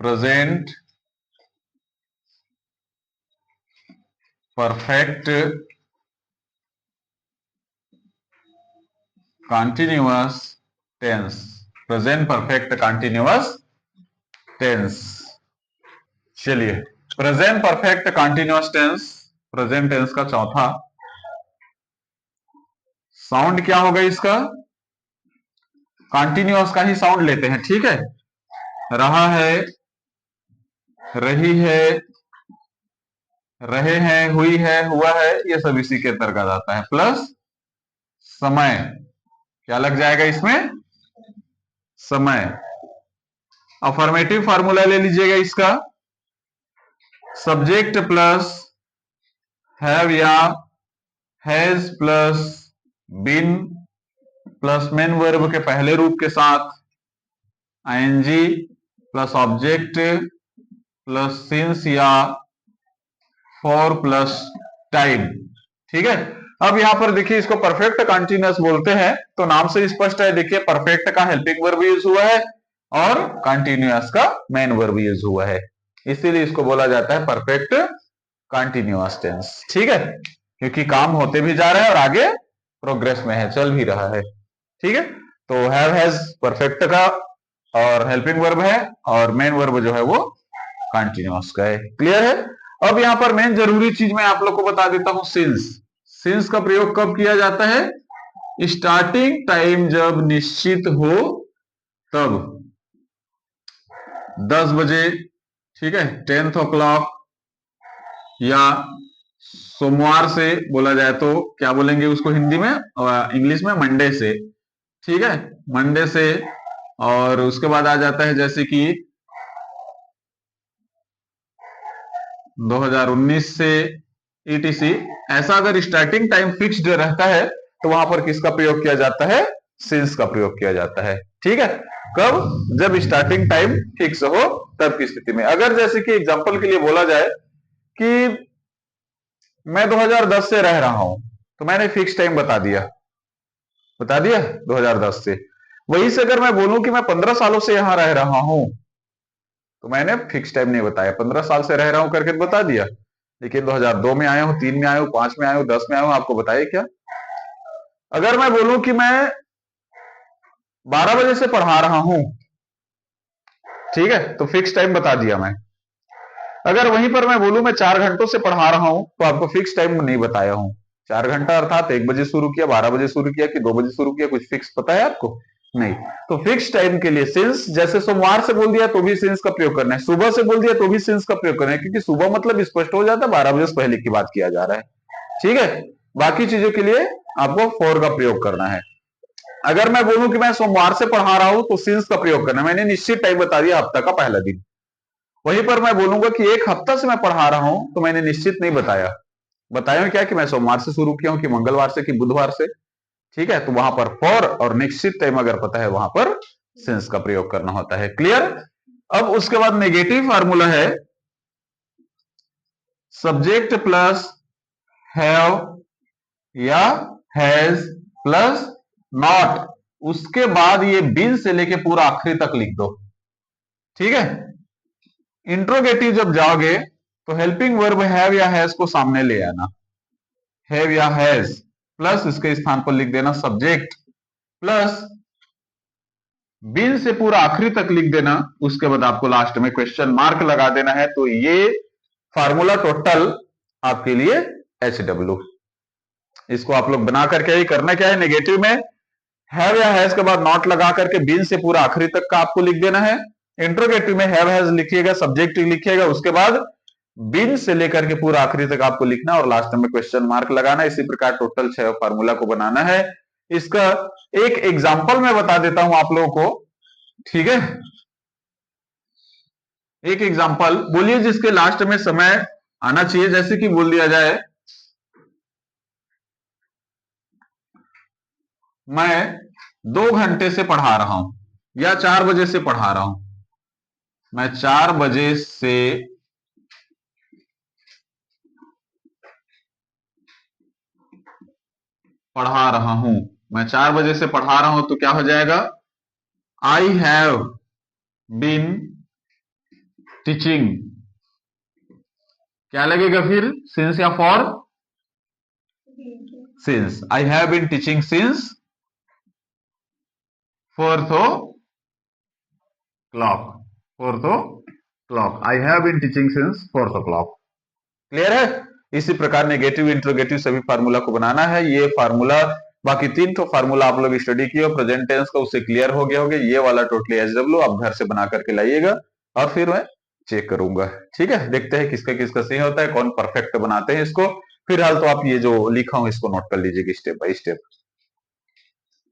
Present perfect continuous tense. Present perfect continuous tense. चलिए, present perfect continuous tense, present tense का चौथा sound क्या होगा इसका? कंटिन्यूअस का ही साउंड लेते हैं, ठीक है। रहा है, रही है, रहे हैं, हुई है, हुआ है, ये सब इसी के अंतर्गत आता है। प्लस समय, क्या लग जाएगा इसमें? समय। अफर्मेटिव फार्मूला ले लीजिएगा इसका, सब्जेक्ट प्लस हैव या has plus been plus main verb के पहले रूप के साथ I N G plus object plus since या फॉर प्लस टाइम, ठीक है। अब यहां पर देखिए, इसको परफेक्ट कंटिन्यूअस बोलते हैं, तो नाम से स्पष्ट है। देखिए, परफेक्ट का हेल्पिंग वर्ब यूज हुआ है और कंटिन्यूअस का मेन वर्ब यूज हुआ है, इसीलिए इसको बोला जाता है परफेक्ट कंटिन्यूअस टेंस, ठीक है। क्योंकि काम होते भी जा रहा है और आगे प्रोग्रेस में है, चल भी रहा है, ठीक है। तो हैव हैज परफेक्ट का और हेल्पिंग वर्ब है, और मेन वर्ब जो है वो कंटिन्यूअस का है। क्लियर है? अब यहां पर मेन जरूरी चीज मैं आप लोग को बता देता हूं, सिंस। सिंस का प्रयोग कब किया जाता है? स्टार्टिंग टाइम जब निश्चित हो तब। 10 बजे, ठीक है, 10 o'clock, या सोमवार से बोला जाए तो क्या बोलेंगे उसको हिंदी में, इंग्लिश में मंडे से, ठीक है, मंडे से। और उसके बाद आ जाता है जैसे कि 2019 से ईटीसी। ऐसा अगर स्टार्टिंग टाइम फिक्स्ड रहता है तो वहां पर किसका प्रयोग किया जाता है? सिंस का प्रयोग किया जाता है, ठीक है। कब? जब स्टार्टिंग टाइम फिक्स हो तब की स्थिति में। अगर जैसे कि एग्जांपल के लिए बोला जाए कि मैं 2010 से रह रहा हूं, तो मैंने फिक्स टाइम बता दिया 2010 से। वहीं से अगर मैं बोलूं कि मैं 15 सालों से यहां रह रहा हूं, तो मैंने फिक्स टाइम नहीं बताया, 15 साल से रह रहा हूं करके बता दिया। लेकिन 2002 में आया हूं, 3 में आया हूं, 5 में आया हूं, 10 में आया हूं, आपको बताइए क्या? अगर मैं बोलूं कि मैं 12 बजे से पढ़ा रहा हूं, ठीक है, तो फिक्स टाइम बता दिया मैं। अगर वहीं पर मैं बोलूं मैं 4 घंटों से पढ़ा रहा हूं, तो आपको फिक्स टाइम नहीं बताया हूं। 4 घंटा अर्थात 1 बजे शुरू किया, 12 बजे शुरू किया कि 2 बजे शुरू किया, कुछ फिक्स पता है आपको? नहीं। तो फिक्स टाइम के लिए सिंस, जैसे सोमवार से बोल दिया तो भी सिंस का प्रयोग करना है, सुबह से बोल दिया तो भी सिंस का प्रयोग करना है, क्योंकि सुबह मतलब स्पष्ट हो जाता है 12 बजे से पहले की बात किया जा रहा है, ठीक है। बाकी चीजों के लिए आपको फॉर का प्रयोग करना है। अगर मैं बोलूं कि मैं सोमवार से पढ़ा रहा हूं, तो सिंस का प्रयोग करना है, मैंने निश्चित टाइम बता दिया, हफ्ता का पहला दिन। वहीं पर मैं बोलूंगा कि एक हफ्ता से मैं पढ़ा रहा हूं, तो मैंने निश्चित नहीं बताया, बताया क्या कि मैं सोमवार से शुरू किया हूं, कि मंगलवार से, कि बुधवार से, ठीक है। तो वहां पर फॉर और निश्चित टाइम अगर पता है, वहां पर सिंस का प्रयोग करना होता है। क्लियर? अब उसके बाद नेगेटिव फार्मूला है सब्जेक्ट प्लस हैव या हैज प्लस नॉट, उसके बाद ये बीन से लेके पूरा आखिरी तक लिख दो, ठीक है। इंट्रोगेटिव जब जाओगे तो हेल्पिंग वर्ब हैव या हैज को सामने ले आना, हैव या हैज प्लस इसके स्थान पर लिख देना सब्जेक्ट प्लस बीन से पूरा आखिरी तक लिख देना। उसके बाद आपको लास्ट में क्वेश्चन मार्क लगा देना है। तो ये फार्मूला टोटल आपके लिए HW। इसको आप लोग बना करके ही करना क्या है, नेगेटिव में हैव या हैज के बाद नॉट लगा करके बीन से पूरा आखिरी तक का आपको लिख देना है। इंट्रोगेटिव में हैव हैज लिखिएगा, सब्जेक्ट लिखिएगा, उसके बाद बीन से लेकर के पूरा आखिरी तक आपको लिखना और लास्ट में क्वेश्चन मार्क लगाना। इसी प्रकार टोटल 6 फार्मूला को बनाना है। इसका एक एग्जांपल मैं बता देता हूं आप लोगों को, ठीक है। एक एग्जांपल बोलिए जिसके लास्ट में समय आना चाहिए, जैसे कि बोल दिया जाए मैं 2 घंटे से पढ़ा रहा हूं, या 4 बजे से पढ़ा रहा हूं। मैं 4 बजे से पढ़ा रहा हूं, मैं 4 बजे से पढ़ा रहा हूं, तो क्या हो जाएगा? आई हैव बीन टीचिंग, क्या लगेगा फिर, सिंस या for? Since. I have been teaching since 4th o'clock, 4th o'clock, I have been teaching since 4th o'clock। Clear है? इसी प्रकार नेगेटिव इंट्रोगेटिव सभी फार्मूला को बनाना है। ये फार्मूला, बाकी 3 तो फार्मूला आप लोग स्टडी किए और प्रेजेंट टेंस का उससे क्लियर हो गया होगा। ये वाला टोटली एसडब्ल्यू आप घर से बना करके लाइएगा और फिर मैं चेक करूंगा। ठीक है, देखते हैं किसका किसका सही होता है, कौन परफेक्ट बनाते हैं इसको। फिलहाल तो आप ये जो लिखा हूं इसको नोट कर लीजिएगा स्टेप बाय स्टेप।